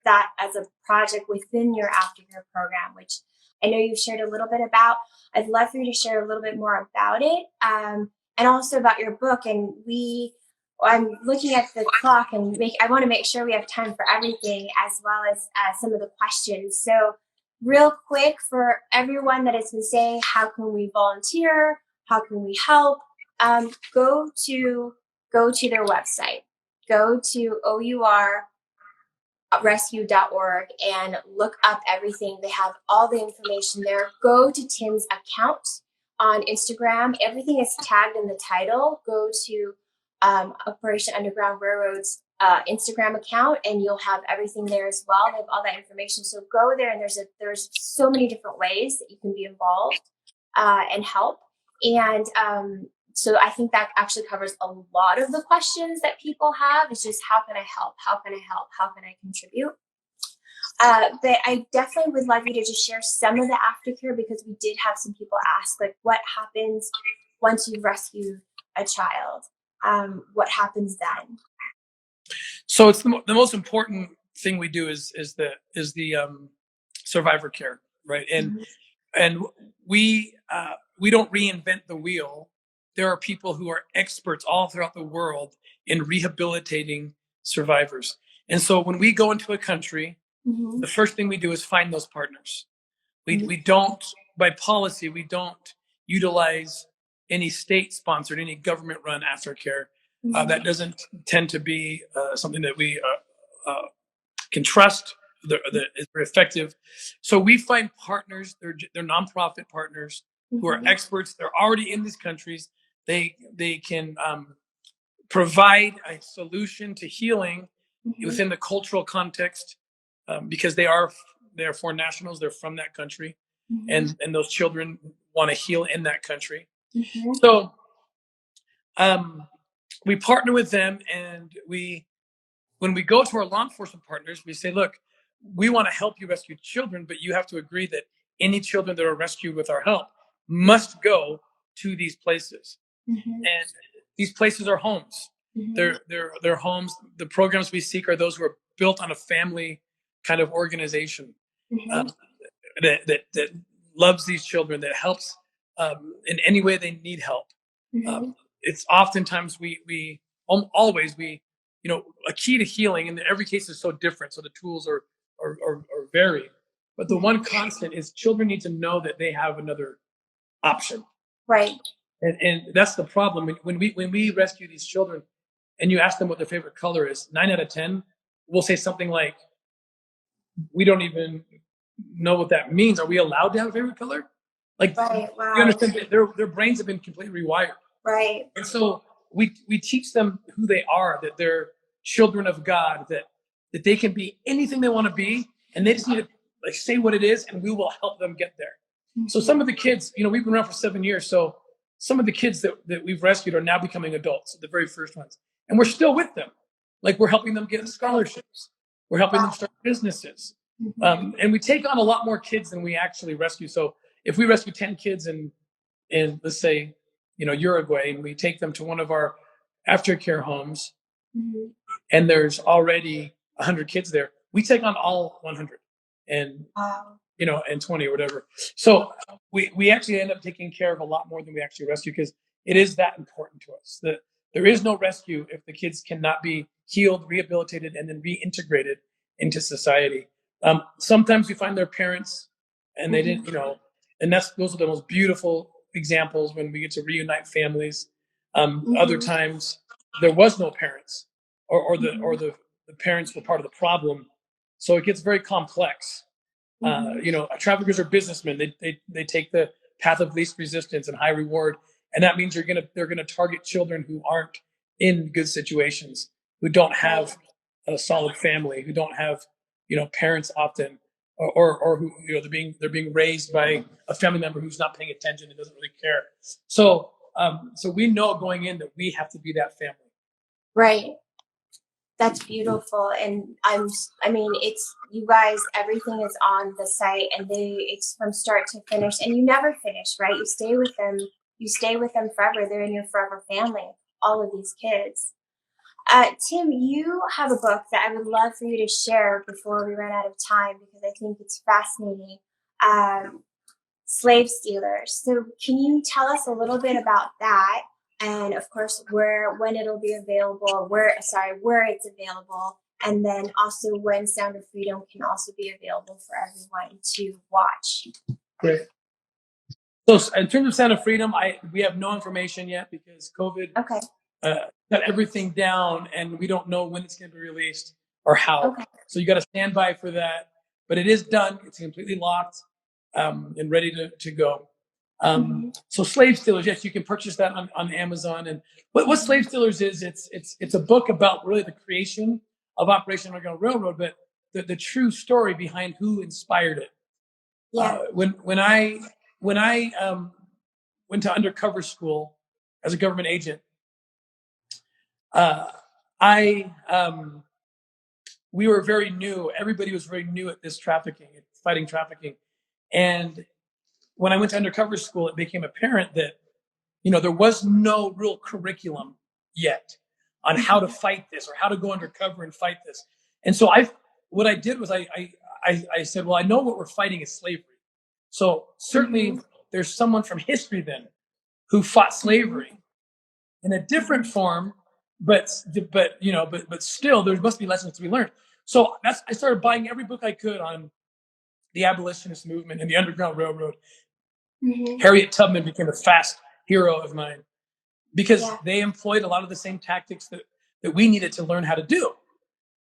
that as a project within your aftercare program, which I know you've shared a little bit about. I'd love for you to share a little bit more about it, and also about your book. And I'm looking at the clock and I want to make sure we have time for everything, as well as some of the questions. So real quick, for everyone that has been saying, how can we volunteer? How can we help? Go to their website. Go to OURrescue.org and look up everything. They have all the information there. Go to Tim's account on Instagram. Everything is tagged in the title. Go to Operation Underground Railroad's Instagram account, and you'll have everything there as well. They have all that information. So go there, and there's so many different ways that you can be involved and help. And so I think that actually covers a lot of the questions that people have. It's just, how can I help? How can I help? How can I contribute? But I definitely would love you to just share some of the aftercare, because we did have some people ask, like, what happens once you've rescued a child? What happens then? So it's the most important thing we do is the survivor care, right? And we don't reinvent the wheel. There are people who are experts all throughout the world in rehabilitating survivors. And so when we go into a country, the first thing we do is find those partners. We don't, by policy, we don't utilize any state-sponsored, any government-run aftercare. That doesn't tend to be something that we can trust, that is effective. So we find partners, they're nonprofit partners who are experts. They're already in these countries. They can provide a solution to healing within the cultural context, because they're foreign nationals. They're from that country, and those children want to heal in that country. So we partner with them, and when we go to our law enforcement partners, we say, look, we want to help you rescue children, but you have to agree that any children that are rescued with our help must go to these places. And these places are homes. They're homes. The programs we seek are those who are built on a family kind of organization, that loves these children, that helps in any way they need help. It's oftentimes always a key to healing, and every case is so different, so the tools are vary. But the one constant is children need to know that they have another option. Right. And that's the problem. When we rescue these children, and you ask them what their favorite color is, 9 out of 10 will say something like, "We don't even know what that means. Are we allowed to have a favorite color?" Like, right. Wow. You understand that their brains have been completely rewired. Right. And so we teach them who they are, that they're children of God, that they can be anything they want to be, and they just need to say what it is, and we will help them get there. So some of the kids, we've been around for 7 years, so some of the kids that we've rescued are now becoming adults, the very first ones, and we're still with them. Like, we're helping them get scholarships, we're helping them start businesses, and we take on a lot more kids than we actually rescue. So if we rescue 10 kids in let's say Uruguay, and we take them to one of our aftercare homes, and there's already 100 kids there, we take on all 100, and and 20 or whatever. So we actually end up taking care of a lot more than we actually rescue, because it is that important to us. That there is no rescue if the kids cannot be healed, rehabilitated, and then reintegrated into society. Sometimes we find their parents, and they didn't, and those are the most beautiful examples when we get to reunite families. Other times there was no parents, or the parents were part of the problem. So it gets very complex. Traffickers are businessmen. They take the path of least resistance and high reward, and that means they're gonna target children who aren't in good situations, who don't have a solid family, who don't have parents often. or who, they're being raised by a family member who's not paying attention and doesn't really care. So so we know going in that we have to be that family. Right. That's beautiful. And I mean, it's, you guys, everything is on the site, and it's from start to finish, and you never finish, right? You stay with them. You stay with them forever. They're in your forever family, all of these kids. Tim, you have a book that I would love for you to share before we run out of time, because I think it's fascinating. Slave Stealers. So can you tell us a little bit about that? And of course, when it'll be available, where it's available, and then also when Sound of Freedom can also be available for everyone to watch. Great. So in terms of Sound of Freedom, we have no information yet because COVID got everything down, and we don't know when it's going to be released or how. Okay. So you got to stand by for that. But it is done. It's completely locked and ready to go. So Slave Stealers, yes, you can purchase that on Amazon. And what Slave Stealers is, it's a book about really the creation of Operation Underground Railroad, but the true story behind who inspired it. Yeah. When I went to undercover school as a government agent, we were very new. Everybody was very new at this trafficking, fighting trafficking. And when I went to undercover school, it became apparent that, there was no real curriculum yet on how to fight this or how to go undercover and fight this. And so what I did was I said, well, I know what we're fighting is slavery. So certainly there's someone from history then who fought slavery in a different form, but still there must be lessons to be learned. So I started buying every book I could on the abolitionist movement and the Underground Railroad. Harriet Tubman became a fast hero of mine because they employed a lot of the same tactics that we needed to learn how to do.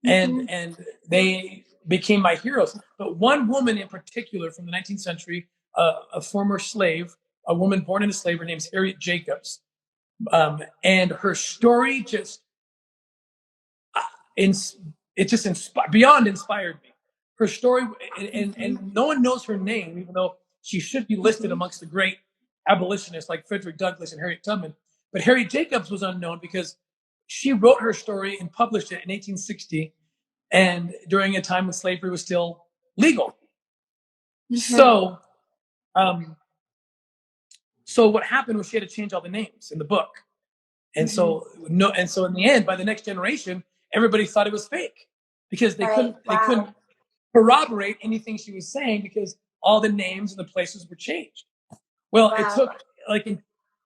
And they became my heroes. But one woman in particular from the 19th century, a former slave, a woman born into slavery named Harriet Jacobs. And her story beyond inspired me. Her story, and no one knows her name, even though she should be listed amongst the great abolitionists like Frederick Douglass and Harriet Tubman. But Harriet Jacobs was unknown because she wrote her story and published it in 1860, and during a time when slavery was still legal. So what happened was she had to change all the names in the book. And so in the end, by the next generation, everybody thought it was fake because they couldn't corroborate anything she was saying because all the names and the places were changed. Well, it took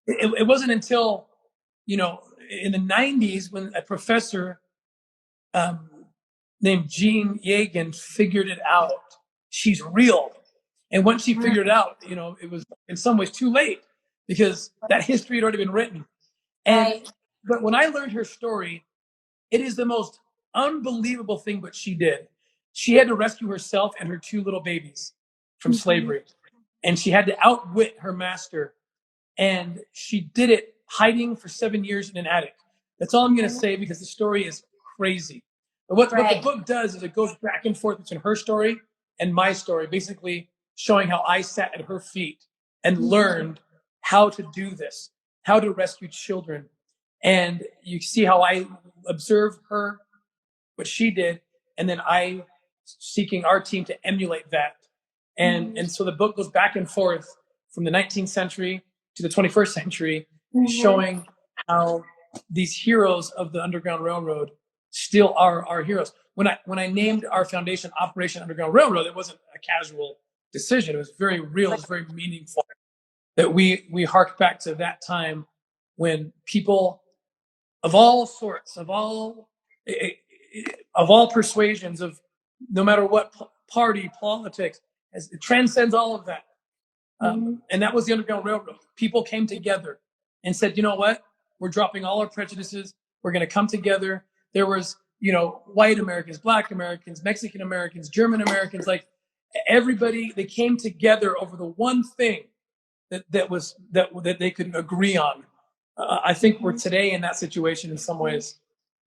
it wasn't until, in the 90s when a professor named Jean Yagan figured it out. She's real. And once she figured it out, it was in some ways too late because that history had already been written. But when I learned her story, it is the most unbelievable thing what she did. She had to rescue herself and her two little babies from slavery. And she had to outwit her master. And she did it hiding for 7 years in an attic. That's all I'm going to say because the story is crazy. But what the book does is it goes back and forth between her story and my story, basically showing how I sat at her feet and learned how to do this, how to rescue children. And you see how I observed her, what she did, and then I seeking our team to emulate that. And so the book goes back and forth from the 19th century to the 21st century, showing how these heroes of the Underground Railroad still are our heroes. When I named our foundation Operation Underground Railroad, it wasn't a casual decision. It was very real. It was very meaningful that we harked back to that time when people of all sorts, of all persuasions, of no matter what party, politics, it transcends all of that. And that was the Underground Railroad. People came together and said, you know what? We're dropping all our prejudices. We're going to come together. There was, white Americans, Black Americans, Mexican Americans, German Americans, like everybody, they came together over the one thing that they could agree on. I think we're today in that situation in some ways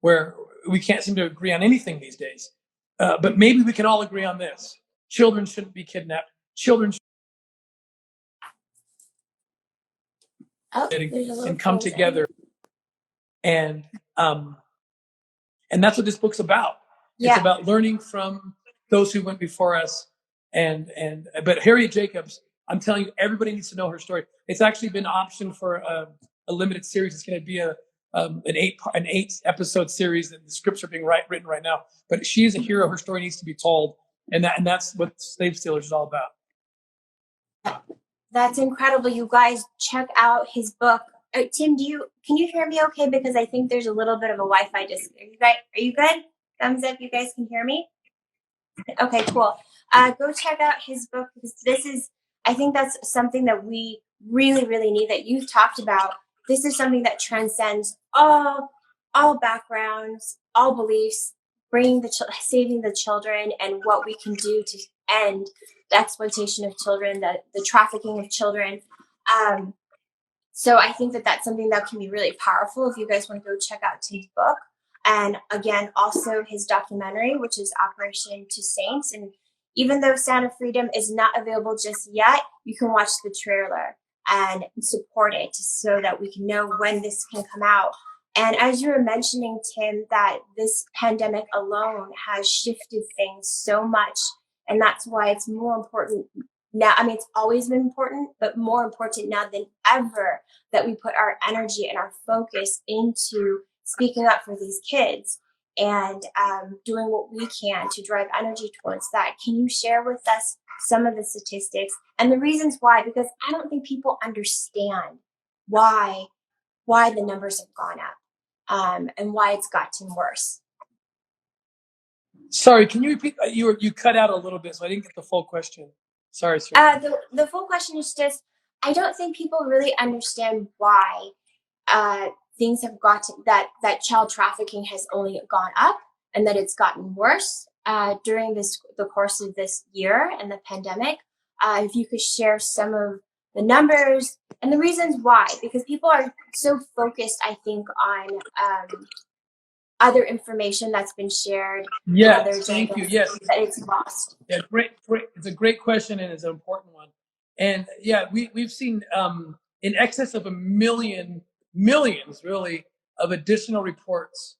where we can't seem to agree on anything these days. But maybe we can all agree on this. children shouldn't be kidnapped. Children and come together, and that's what this book's about. Yeah. It's about learning from those who went before us, but Harriet Jacobs, I'm telling you, everybody needs to know her story. It's actually been optioned for a limited series. It's going to be an 8 episode series, and the scripts are being written right now. But she is a hero. Her story needs to be told, and that's what Slave Stealers is all about. That's incredible. You guys check out his book. Tim, can you hear me okay? Because I think there's a little bit of a Wi-Fi disconnect. Are you good? Thumbs up, you guys can hear me? Okay, cool. Go check out his book, because I think that's something that we really, really need, that you've talked about. This is something that transcends all backgrounds, all beliefs, saving the children, and what we can do to end the exploitation of children, the trafficking of children. So I think that that's something that can be really powerful if you guys want to go check out Tim's book. And again, also his documentary, which is Operation to Saints. And even though Sound of Freedom is not available just yet, you can watch the trailer and support it so that we can know when this can come out. And as you were mentioning, Tim, that this pandemic alone has shifted things so much. And that's why it's more important now. I mean, it's always been important, but more important now than ever that we put our energy and our focus into speaking up for these kids and doing what we can to drive energy towards that. Can you share with us some of the statistics and the reasons why? Because I don't think people understand why the numbers have gone up and why it's gotten worse. Sorry, can you repeat? You cut out a little bit, so I didn't get the full question. Sorry, sir. The full question is just, I don't think people really understand why things have gotten, that child trafficking has only gone up and that it's gotten worse during the course of this year and the pandemic. If you could share some of the numbers and the reasons why, because people are so focused, I think, on other information that's been shared. Yes, thank you. Yes, that it's lost. Yeah, great. It's a great question, and it's an important one. And yeah, we've seen in excess of millions really of additional reports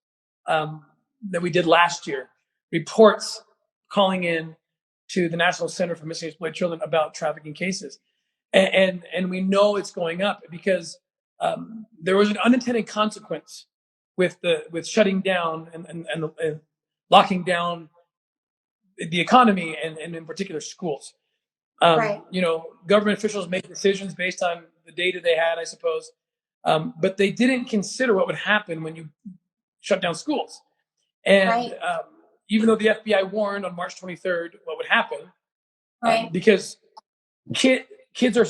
that we did last year. Reports calling in to the National Center for Missing and Exploited Children about trafficking cases, and we know it's going up because there was an unintended consequence with shutting down and locking down the economy and in particular schools. Right. Government officials made decisions based on the data they had, I suppose, but they didn't consider what would happen when you shut down schools. And right. Even though the FBI warned on March 23rd what would happen, right. Because kids are,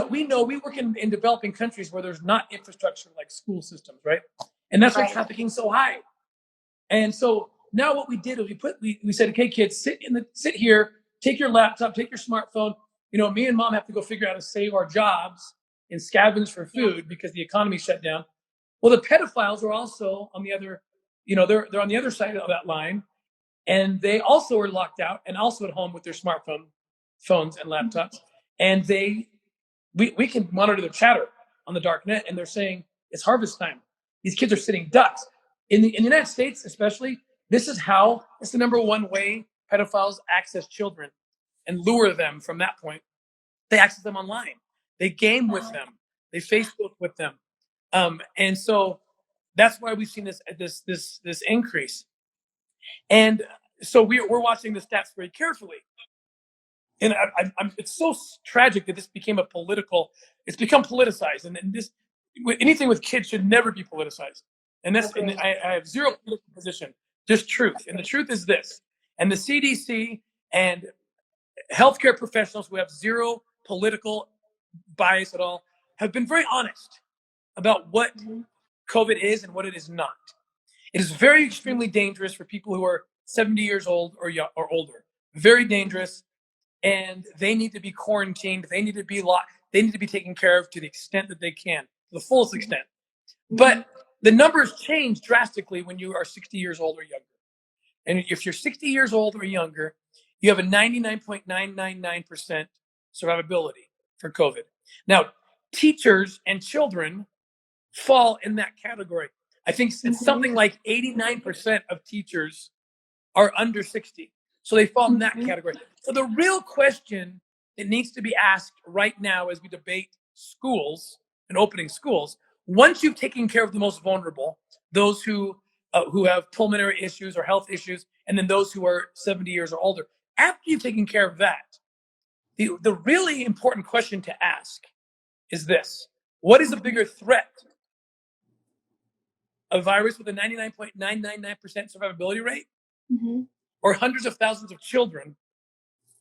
we work in developing countries where there's not infrastructure like school systems, right? And that's why trafficking's so high. And so now what we did is we said, okay, kids, sit here, take your laptop, take your smartphone. Me and mom have to go figure out how to save our jobs and scavenge for food because the economy shut down. Well, the pedophiles are also on the other, they're on the other side of that line, and they also are locked out and also at home with their phones and laptops. And we can monitor their chatter on the dark net, and they're saying it's harvest time. These kids are sitting ducks. In the United States, especially, it's the number one way pedophiles access children and lure them from that point. They access them online. They game with them. They Facebook with them. And so that's why we've seen this increase. And so we're watching the stats very carefully. And it's so tragic that this became it's become politicized. And anything with kids should never be politicized. And I have zero political position, just truth. And the truth is this. And the CDC and healthcare professionals who have zero political bias at all have been very honest about what COVID is and what it is not. It is very extremely dangerous for people who are 70 years old or older. Very dangerous. And they need to be quarantined. They need to be locked. They need to be taken care of to the extent that they can, to the fullest extent. But the numbers change drastically when you are 60 years old or younger. And if you're 60 years old or younger, you have a 99.999% survivability for COVID. Now, teachers and children fall in that category. I think it's something like 89% of teachers are under 60. So they fall in that category. So the real question that needs to be asked right now as we debate schools and opening schools, once you've taken care of the most vulnerable, those who have pulmonary issues or health issues, and then those who are 70 years or older, after you've taken care of that, the really important question to ask is this: what is a bigger threat? A virus with a 99.999% survivability rate, or hundreds of thousands of children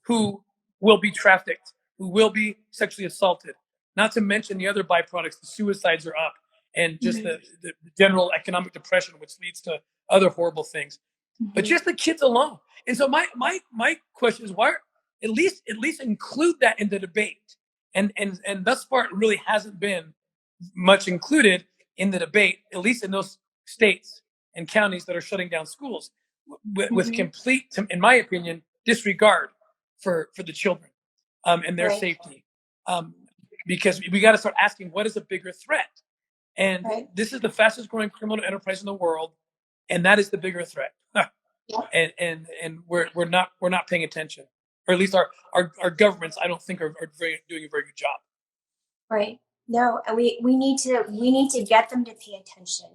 who will be trafficked, who will be sexually assaulted? Not to mention the other byproducts, the suicides are up, and just the general economic depression, which leads to other horrible things. But just the kids alone. And so my question is, why at least include that in the debate? And thus far it really hasn't been much included in the debate, at least in those states and counties that are shutting down schools with complete, in my opinion, disregard for the children and their safety. Because we got to start asking, what is a bigger threat? And this is the fastest growing criminal enterprise in the world, and that is the bigger threat. And we're not paying attention, or at least our governments, I don't think are doing a very good job. Right. No, and we need to get them to pay attention.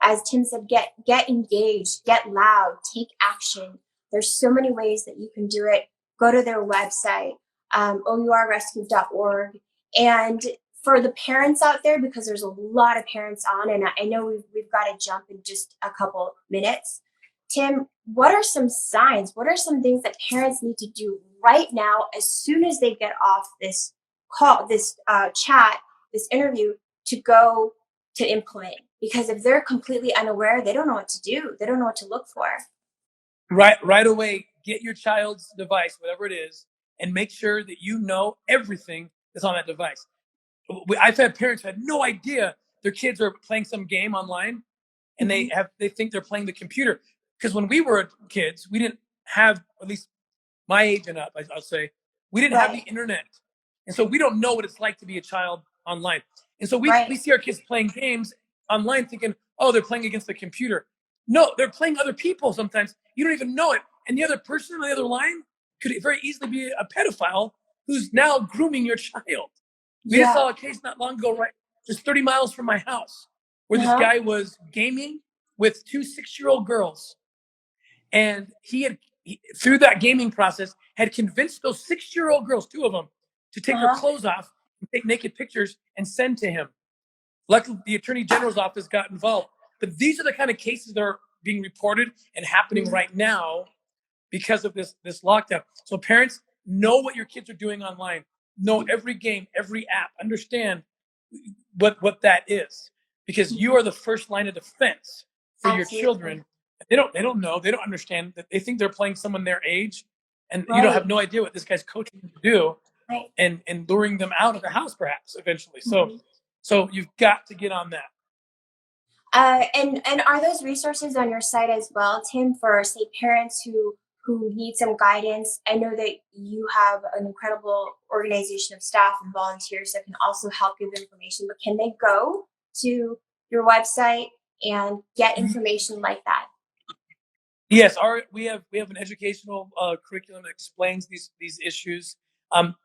As Tim said, get engaged, get loud, take action. There's so many ways that you can do it. Go to their website, ourrescue.org. And for the parents out there, because there's a lot of parents on, and I know we've got to jump in just a couple minutes. Tim, what are some signs? What are some things that parents need to do right now as soon as they get off this call, this chat, this interview, to go to implement? Because if they're completely unaware, they don't know what to do. They don't know what to look for. Right away, get your child's device, whatever it is, and make sure that you know everything that's on that device. I've had parents who had no idea their kids are playing some game online, and they think they're playing the computer. Because when we were kids, we didn't have, at least my age and up, I'll say, we didn't have the internet. And so we don't know what it's like to be a child online. And so we see our kids playing games online thinking, oh, they're playing against the computer. No, they're playing other people sometimes. You don't even know it. And the other person on the other line could very easily be a pedophile who's now grooming your child. We just saw a case not long ago, just 30 miles from my house, where this guy was gaming with 2 6-year-old girls. And he through that gaming process, had convinced those 6-year-old girls, 2 of them, to take their clothes off and take naked pictures and send to him. Luckily, the Attorney General's office got involved. But these are the kind of cases that are being reported and happening right now because of this lockdown. So parents, know what your kids are doing online. Know every game, every app. Understand what that is, because you are the first line of defense for your children. They don't know. They don't understand that. They think they're playing someone their age, and you don't have no idea what this guy's coaching them to do, and luring them out of the house perhaps eventually. So you've got to get on that. And are those resources on your site as well, Tim, for say parents who need some guidance? I know that you have an incredible organization of staff and volunteers that can also help give information, but can they go to your website and get information like that? Yes, we have an educational curriculum that explains these issues.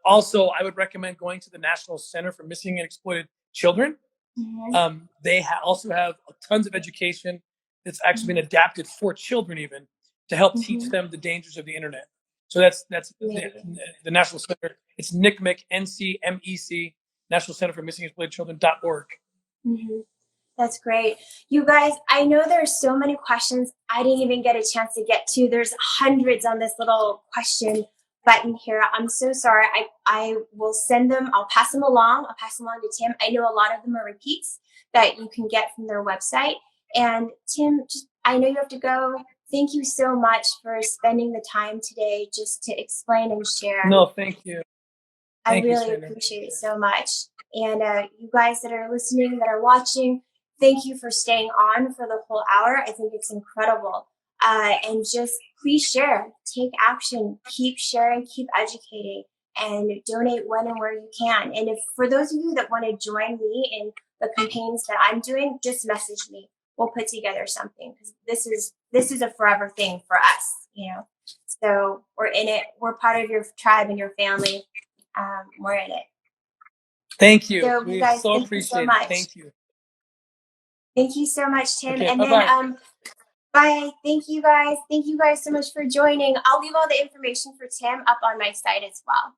Also, I would recommend going to the National Center for Missing and Exploited Children. They also have tons of education that's actually been adapted for children, even to help teach them the dangers of the internet. So that's the National Center. It's NCMEC, NCMEC, National Center for Missing and Exploited Children.org. That's great. You guys, I know there's so many questions I didn't even get a chance to get to. There's hundreds on this little question button here. I'm so sorry. I will send them. I'll pass them along. I'll pass them along to Tim. I know a lot of them are repeats that you can get from their website. And Tim, I know you have to go. Thank you so much for spending the time today just to explain and share. No, thank you. I really appreciate it so much. And you guys that are listening, that are watching, thank you for staying on for the whole hour. I think it's incredible. And just please share. take action, keep sharing, keep educating, and donate when and where you can. And if for those of you that want to join me in the campaigns that I'm doing, just message me. We'll put together something, because this is a forever thing for us, you know. So we're in it. We're part of your tribe and your family. We're in it. Thank you. So you We guys, so thank you so appreciate it. much. Thank you. Thank you so much, Tim. Okay, And bye-bye. then bye. Thank you guys. Thank you guys so much for joining. I'll leave all the information for Tim up on my site as well.